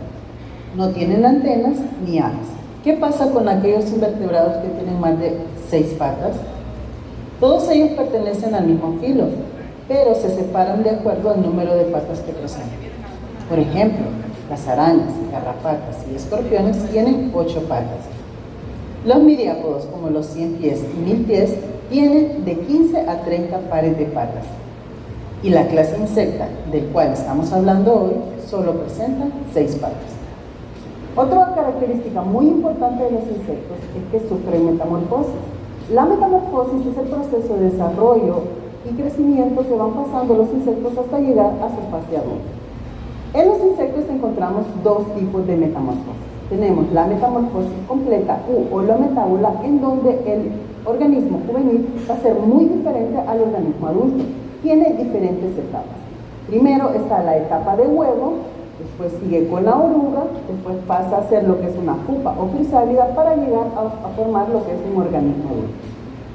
No tienen antenas ni alas. ¿Qué pasa con aquellos invertebrados que tienen más de 6 patas? Todos ellos pertenecen al mismo filo, pero se separan de acuerdo al número de patas que presentan. Por ejemplo, las arañas, garrapatas y escorpiones tienen 8 patas. Los miriápodos, como los 100 pies y 1000 pies, tienen de 15 a 30 pares de patas. Y la clase insecta, del cual estamos hablando hoy, solo presenta 6 patas. Otra característica muy importante de los insectos es que sufren metamorfosis. La metamorfosis es el proceso de desarrollo y crecimiento que van pasando los insectos hasta llegar a su fase adulta. En los insectos encontramos 2 tipos de metamorfosis. Tenemos la metamorfosis completa u holometábula, en donde el organismo juvenil va a ser muy diferente al organismo adulto. Tiene diferentes etapas. Primero está la etapa de huevo, después sigue con la oruga, después pasa a ser lo que es una pupa o crisálida para llegar a formar lo que es un organismo adulto.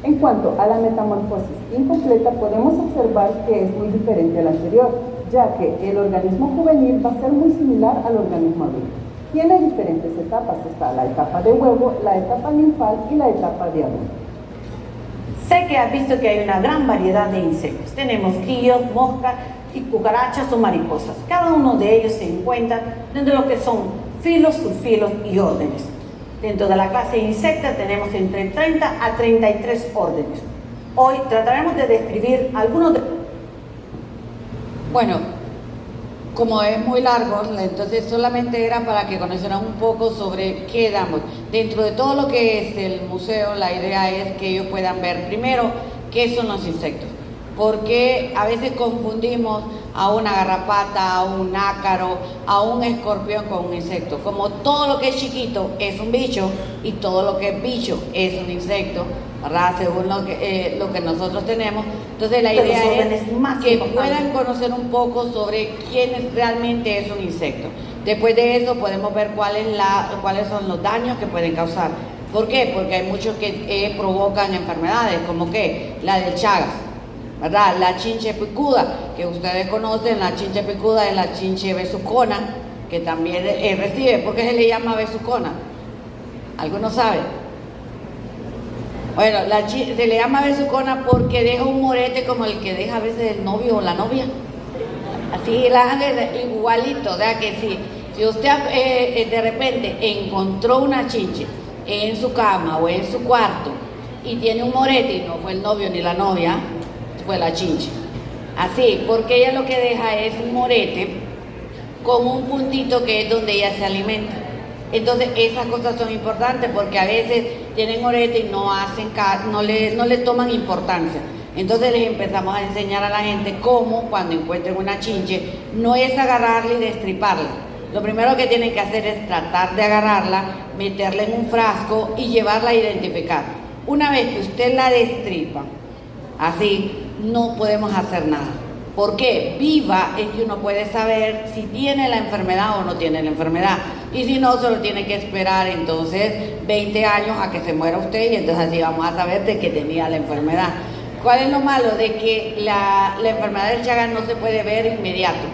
En cuanto a la metamorfosis incompleta, podemos observar que es muy diferente a la anterior, ya que el organismo juvenil va a ser muy similar al organismo adulto. Tiene diferentes etapas, está la etapa de huevo, la etapa ninfal y la etapa de adulto. Sé que has visto que hay una gran variedad de insectos. Tenemos grillos, moscas y cucarachas o mariposas. Cada uno de ellos se encuentra dentro de lo que son filos, subfilos y órdenes. Dentro de la clase insecta tenemos entre 30 a 33 órdenes. Hoy trataremos de describir algunos de... Bueno, como es muy largo, entonces solamente era para que conocieran un poco sobre qué damos. Dentro de todo lo que es el museo, la idea es que ellos puedan ver primero qué son los insectos. Porque a veces confundimos a una garrapata, a un ácaro, a un escorpión con un insecto. Como todo lo que es chiquito es un bicho y todo lo que es bicho es un insecto, ¿verdad? Según lo que nosotros tenemos. Entonces la idea es que puedan conocer un poco sobre quién realmente es un insecto. Después de eso podemos ver cuáles son los daños que pueden causar. ¿Por qué? Porque hay muchos que provocan enfermedades, como que la del Chagas, ¿verdad? La chinche picuda, que ustedes conocen, la chinche picuda es la chinche besucona, que también recibe. ¿Por qué se le llama besucona? ¿Alguno sabe? Bueno, se le llama besucona porque deja un morete como el que deja a veces el novio o la novia. Así la igualito, ¿verdad? Que si usted de repente encontró una chinche en su cama o en su cuarto y tiene un morete y no fue el novio ni la novia, fue la chinche. Así, porque ella lo que deja es un morete con un puntito que es donde ella se alimenta. Entonces esas cosas son importantes porque a veces tienen morete y no le toman importancia. Entonces les empezamos a enseñar a la gente cómo, cuando encuentren una chinche, no es agarrarla y destriparla. Lo primero que tienen que hacer es tratar de agarrarla, meterla en un frasco y llevarla a identificar. Una vez que usted la destripa, así, no podemos hacer nada. ¿Por qué? Viva es que uno puede saber si tiene la enfermedad o no tiene la enfermedad. Y si no, solo tiene que esperar entonces 20 años a que se muera usted y entonces así vamos a saber de que tenía la enfermedad. ¿Cuál es lo malo? De que la enfermedad del Chagas no se puede ver inmediato.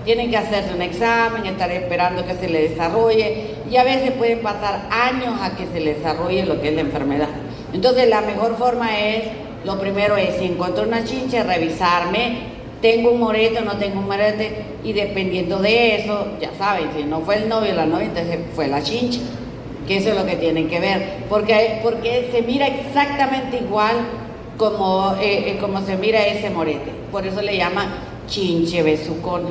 Tienen que hacerse un examen, estar esperando que se le desarrolle y a veces pueden pasar años a que se le desarrolle lo que es la enfermedad. Entonces la mejor forma es, lo primero es, si encuentro una chinche, revisarme, tengo un morete o no tengo un morete, y dependiendo de eso, ya saben, si no fue el novio o la novia, entonces fue la chinche, que eso es lo que tienen que ver, porque se mira exactamente igual como se mira ese morete, por eso le llaman chinche besucona.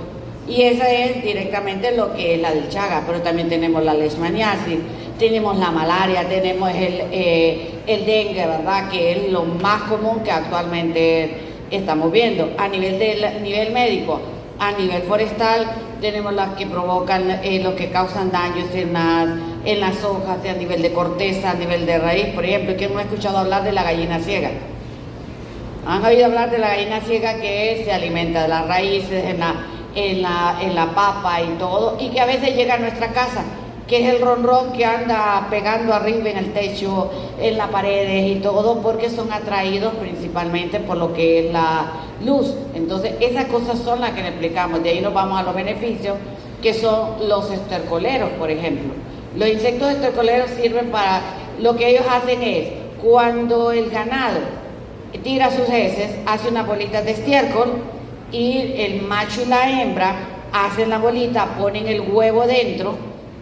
Y esa es directamente lo que es la del Chagas, pero también tenemos la leishmaniasis, tenemos la malaria, tenemos el dengue, ¿verdad? Que es lo más común que actualmente estamos viendo. A nivel médico, a nivel forestal, tenemos las que provocan, los que causan daños en las hojas, a nivel de corteza, a nivel de raíz. Por ejemplo, ¿quién no ha escuchado hablar de la gallina ciega? ¿Han oído hablar de la gallina ciega que se alimenta de las raíces, en la papa y todo, y que a veces llega a nuestra casa, que es el ronrón que anda pegando arriba en el techo, en las paredes y todo, porque son atraídos principalmente por lo que es la luz? Entonces esas cosas son las que le explicamos. De ahí nos vamos a los beneficios, que son los estercoleros, por ejemplo. Los insectos estercoleros sirven para, lo que ellos hacen es, cuando el ganado tira sus heces, hace una bolita de estiércol, y el macho y la hembra hacen la bolita, ponen el huevo dentro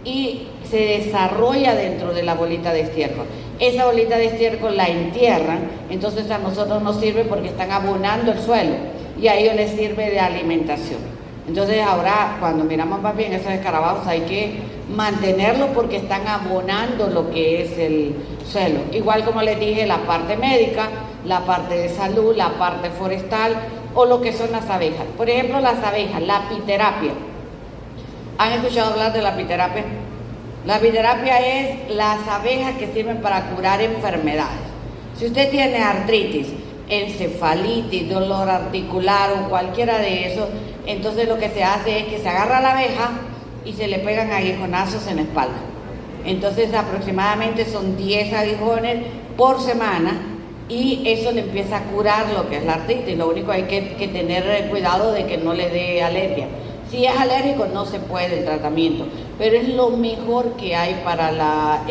y se desarrolla dentro de la bolita de estiércol. Esa bolita de estiércol la entierran, entonces a nosotros nos sirve porque están abonando el suelo y a ellos les sirve de alimentación. Entonces ahora cuando miramos más bien esos escarabajos hay que mantenerlos porque están abonando lo que es el suelo. Igual como les dije, la parte médica, la parte de salud, la parte forestal o lo que son las abejas. Por ejemplo, las abejas, la apiterapia. ¿Han escuchado hablar de la apiterapia? La apiterapia es las abejas que sirven para curar enfermedades. Si usted tiene artritis, encefalitis, dolor articular o cualquiera de esos, entonces lo que se hace es que se agarra a la abeja y se le pegan aguijonazos en la espalda. Entonces aproximadamente son 10 aguijones por semana y eso le empieza a curar lo que es la artritis. Lo único hay que tener cuidado de que no le dé alergia. Si es alérgico no se puede el tratamiento, pero es lo mejor que hay para la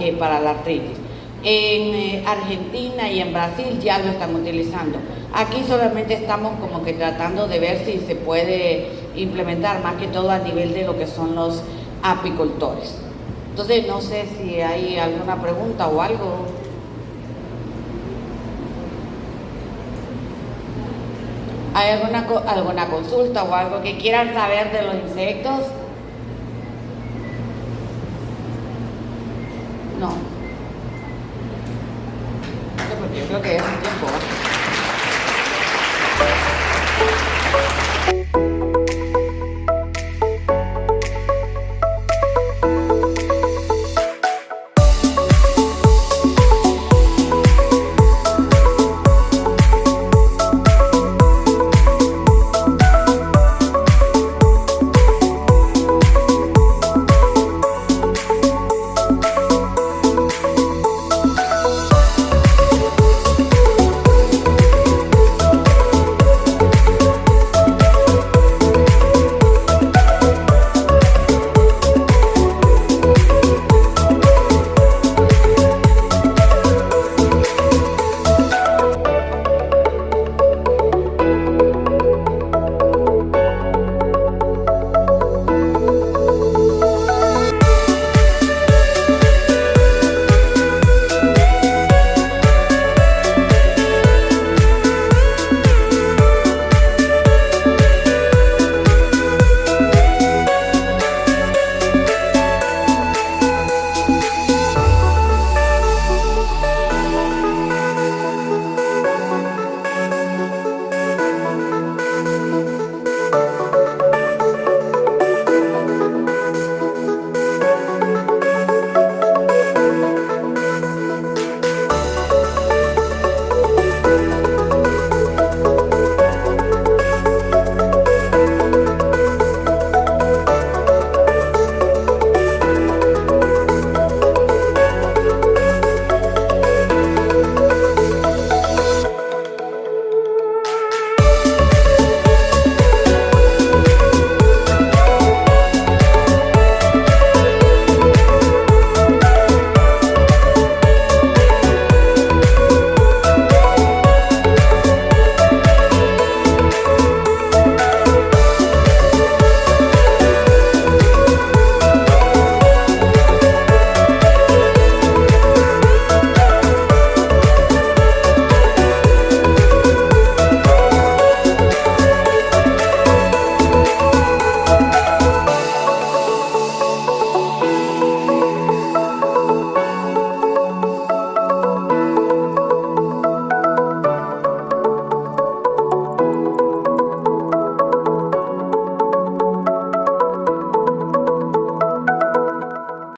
artritis. En Argentina y en Brasil ya lo están utilizando. Aquí solamente estamos como que tratando de ver si se puede implementar, más que todo a nivel de lo que son los apicultores. Entonces no sé si hay alguna pregunta o algo. ¿Hay alguna consulta o algo que quieran saber de los insectos? No. Porque yo creo que es